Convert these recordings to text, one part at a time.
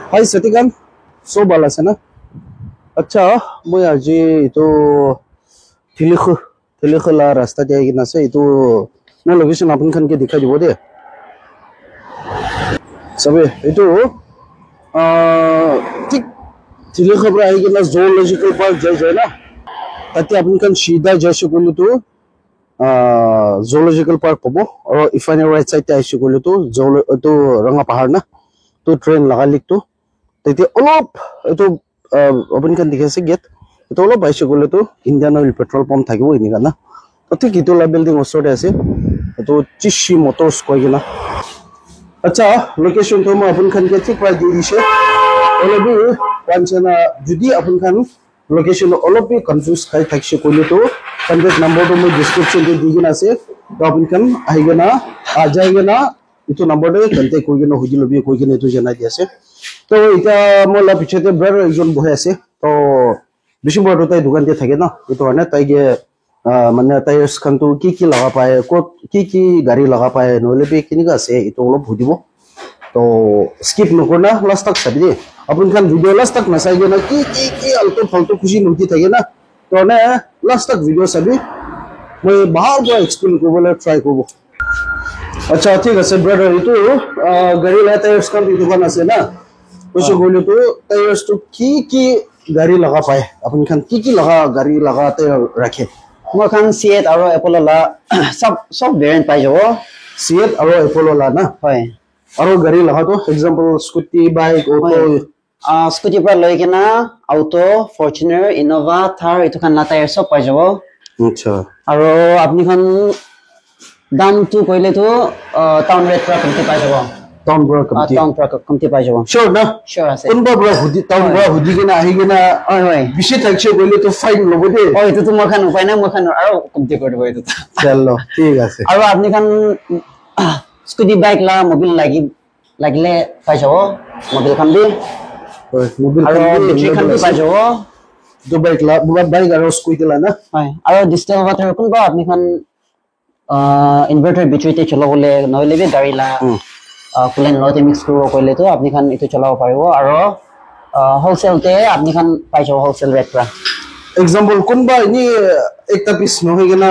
Hi Satikan, so bala se na. अच्छा मैं आज itu थिलिख ला रास्ता जाए कि ना से itu मैं लोकेशन अपन खन के दिखा दिबो दे सबे itu ठीक थिलिख पर आई कि ना zoological park जाए ना ताकि अपन खन सीधा जा सकूँ तो zoological park पबो और इफाने राइट साइड आई सकूँ तो रंगा पहाड़ ना तो ट्रेन लगा लिख तो ताकि अलप itu अपन खन दिखे से गेट itu অলপ বাইছে গলে তো ইন্ডিয়ান অয়েল পেট্রোল পাম্প থাকিব ইনিকা না তো ঠিক ইটোলা বিল্ডিং ওচৰতে আছে তো চিচি মোটরস কই গিনা আচ্ছা লোকেশন তো মই আপন খান কে ঠিক পাই দি দিছে অলবি পাঞ্চনা যদি আপন খান লোকেশন অলবি কনফিউজ খাই থাকছে কইলে তো কন্টাক্ট নাম্বার তো মই ডেসক্রিপশন দে দি গিনা আছে তো আপন খান আইগনা আ যাইগনা ইটো নাম্বার দে কন্টাক্ট কই গিনা হুজি লবি কই গিনা তো জানাই দি আছে তো এটা মোলা পিছতে ব্রাদার একজন বহে আছে তো বেশি বড় তাই দোকান দিয়ে থাকে না এটা মানে তাই গে মানে টায়ার্স খান তো কি লাগা পায় কত কি গাড়ি লাগা পায় নহলে বে কিনিকা আছে এটা অলপ বুঝিব তো স্কিপ নকৰনা লাস্ট তক চাবি দে আপন খান ভিডিও লাস্ট তক নাচাই গে না কি আলতো ফালতো খুশি নুতি থাকে না তো মানে লাস্ট তক ভিডিও চাবি মই ভাল পৰা এক্সপ্লেইন কৰিবলৈ ট্রাই করব আচ্ছা ঠিক আছে ব্রাদার ইটো গাড়ি লা টায়ার্স খান দোকান আছে না কইছো গলে তো টায়ার্স তো কি गाड़ी लगा पाए अपन खान की लगा गाड़ी लगाते रखे মই খান সিয়েট আৰু এপোলো লা সব ভেৰিয়েন্ট পাই যাব सीएट और एपोलो ला ना হয় और गाड़ी लगा तो example scooty bike auto scooty পৰা লৈ কিনা অটো ফৰচুনাৰ ইনোভা থাৰ এটো খান লা টায়াৰ সব পাই যাব अच्छा আৰু আপুনি খান দামটো কইলে তো টাউন ৰেট পৰা কমতি পাই যাব टाउन ब्रो कमती टाउन পৰা কমতি পাই যাব श्योर ना श्योर আছে कोनबा ब्रो हुदी टाउन ब्रो हुदी के ना आही के ना হয় হয় बिशे थाकसे गले तो फाइन लबो दे ও এটো তো মই খান উপায় নাই মই খান আৰু কমতি কৰি দিব এটো चलो ठीक আছে আৰু আপুনি খান স্কুটি বাইক লা মোবিল লাগিলে পাই যাব মোবিল খান দি मोबाइल আৰু বেটাৰি খান পাই যাব दो बाइक और स्कूटी ला ना হয় আৰু ডিজিটেল ওয়াটাৰ কোনবা আপনি খান ইনভাৰ্টাৰ বেটাৰিতে চলাবলে নহলে বি গাড়ী লা কুলেন লতে মিক্স কৰিব কইলে তো আপনি খান এটো চলাব পাৰিব আৰু হোলসেলতে আপনি খান পাই যাব হোলসেল ৰেট পৰা एग्जांपल कोनबा इनी एकटा पिस न होय गेना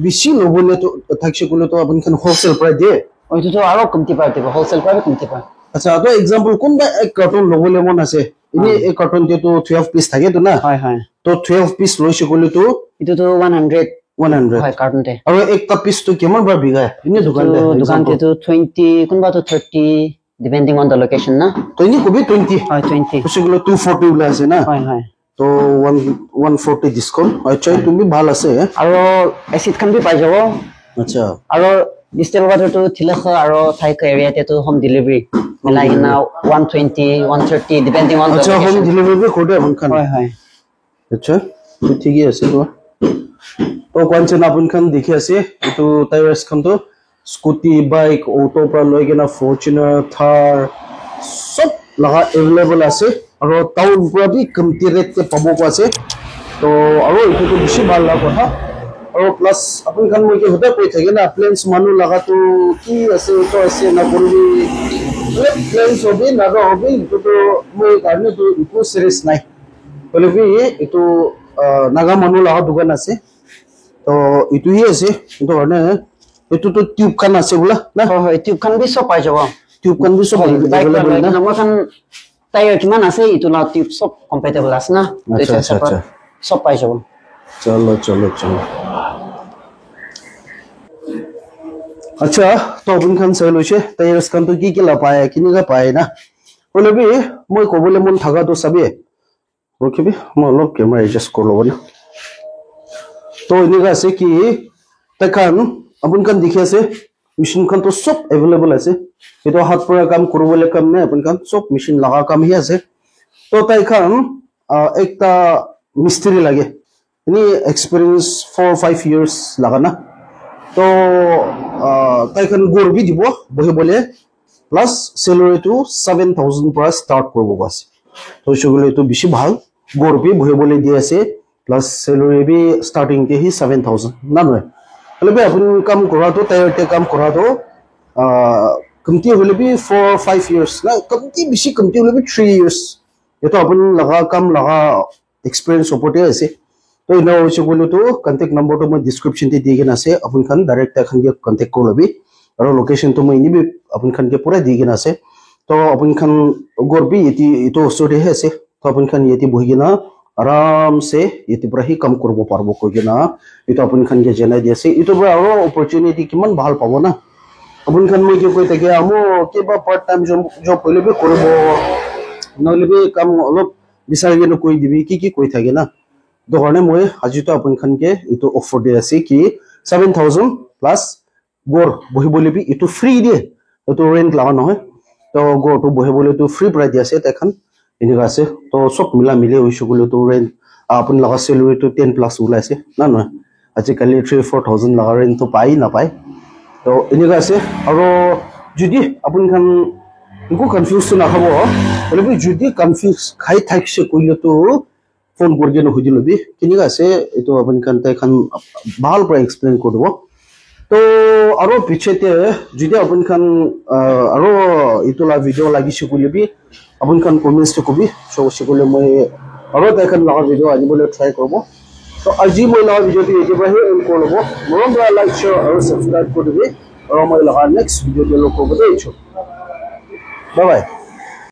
बिसि लबले तो थाकसे गले तो अपन खान होलसेल प्राइस दे ওইটো তো আৰু কমতি পাই দিব হোলসেল প্ৰাইস কমতি পাই अच्छा तो एग्जांपल कोनबा एक कार्टन लबले मन আছে इनी एक कार्टन ते तो 12 পিস থাকে তো না হয় হয় तो 12 পিস লইছে গলে তো এটো তো 100 হয় কাৰ্টনতে और एक पिस तो केमन बार बिगा इनी दुकानতে তো 20 কোনবা তো 30 ডিপেন্ডিং অন দা লোকেশন না तो इनी को भी 20 হয় 20 तो सेगलो 240 উলা আছে না হয় হয় तो 140 ডিসকাউন্ট अच्छा তুমি ভাল আছে আৰু এসিড খান বি পাই যাব अच्छा আৰু ডিজিটেল ওয়াটাৰ তো থিলখ আৰু থাইক এৰিয়াতে তো হোম ডেলিভারি মিলাইনা 120 130 ডিপেন্ডিং অন अच्छा होम डिलीवरी भी कोडे अपन खान হয় হয় अच्छा तो ठीक है আছে तो कौन से अपन खान देखि আছে तो टायर्स खान तो स्कूटी बाइक ऑटो पर লৈ গেনা फॉर्च्यूनर थार सब लगा अवेलेबल আছে আৰু টাউন পৰা भी कमती रेट पे পাবো আছে तो আৰু এটো তো বেছি ভাল লাগা কথা और प्लस अपन खान মই কি হতে কই থাকে না প্লেন্স মানু লাগা তো কি আছে তো আছে না করবি প্লেন্স হবে না হবে তো মই কারণে তো ইকো সিরিয়াস নাই বলে কি এটো নাগা মানু লাগা দোকান আছে তো ইটো হি আছে তো মানে এটো তো টিউব খান আছে বলা না হয় হয় টিউব খান বি সব পাই যাব টিউব খান বি সব अवेलेबल না মই খান টায়ার কিমান আছে ইটো লা টিউব সব কম্পাটিবল আছে না अच्छा সব পাই যাব चलो अच्छा तो अपन खान से लुचे टायर्स खान तो की ला पाए किनिगा पाए ना बोले भी মই কবলে মন থাকা তো সবে রকিবি মই অলপ ক্যামেরা এডজাস্ট कर लो ना तो इनिगा আছে কি তখন अपन खान দেখি আছে মেশিন খান তো সব अवेलेबल আছে এটো হাত পৰা কাম করবলে কাম নাই अपन खान সব মেশিন লাগা কাম হি আছে তো তাই খান একটা মিস্ত্রি লাগে इनी एक्सपीरियंस 4-5 years लगा ना तो ताई खान गोर भी দিব বহে বলে প্লাস স্যালারি তো 7000 পৰা স্টার্ট করব বাস তো সেগুলো তো বেশি ভাল গোর भी বহে বলে দিয়ে আছে প্লাস স্যালারি भी স্টার্টিং के ही 7000 না নয় তাহলে अपन काम करा तो टायर ते काम करा तो कमती होले भी 4-5 years ना कमती बिशी कमती होले भी 3 years ये तो अपन लगा कम लगा एक्सपीरियंस सपोर्ट है ऐसे तो इना वैसे बोले तो कांटेक्ट नंबर तो मैं डिस्क्रिप्शन ते दिए ना से अपन खान डायरेक्ट खान के कांटेक्ट कर लबी और लोकेशन तो मैं इनी भी अपन खान के पूरा दिए ना से तो अपन खान गोर भी ये तो स्टोरी है से तो अपन खान ये बही ना आराम से ये पूरा ही कम करबो पारबो कोई ना ये तो अपन खान के जनाई दिए से ये तो बड़ा अपॉर्चुनिटी किमान ভাল पाबो ना अपन खान मैं क्यों कोई तक आमो केबा पार्ट टाइम जॉब पहले भी करबो नले भी काम अलप বিচাৰি কেনে কৈ দিবি কি কৈ থাকে না দোকানে মই আজি তো अपन खान के इतो ऑफर दे আছে कि 7000 प्लस गोर বহিবলৈ বি ইটো ফ্ৰী দিয়ে তো ৰেন্ট লাগা নহয় তো গোৰ তো বহিবলৈ তো ফ্ৰী প্ৰাইস দিয়া আছে তেখান এনেকা আছে তো সব মিলা মিলে হইছে গলে তো ৰেন্ট अपन লাগা স্যালারি তো 10 প্লাস ওলাইছে না নহয় আজিকালি 3-4,000 লাগা ৰেন্ট তো পাই না পাই তো এনেকা আছে আৰু যদি अपन खान इनको कंफ्यूज तो ना हबो बोले भी जुदी कंफ्यूज खाई थाक से कोइले तो फोन करके न हुदिलो बि किनिगा से एतो अपन कानते खान भाल पर एक्सप्लेन करबो तो आरो पिछेते जुदी अपन खान आरो इतोला वीडियो लागिसे कोइले बि अपन खान कमेंट्स तो कबि सो सेकोले मय आरो देखन लगा वीडियो आनि बोले ट्राई करबो तो আজি মই लगा वीडियो तो एजे बाहे एम करबो मोरम बा लाइक शेयर और सब्सक्राइब कर दिबि और मय लगा नेक्स्ट वीडियो दे लोको बदे छु बाय बाय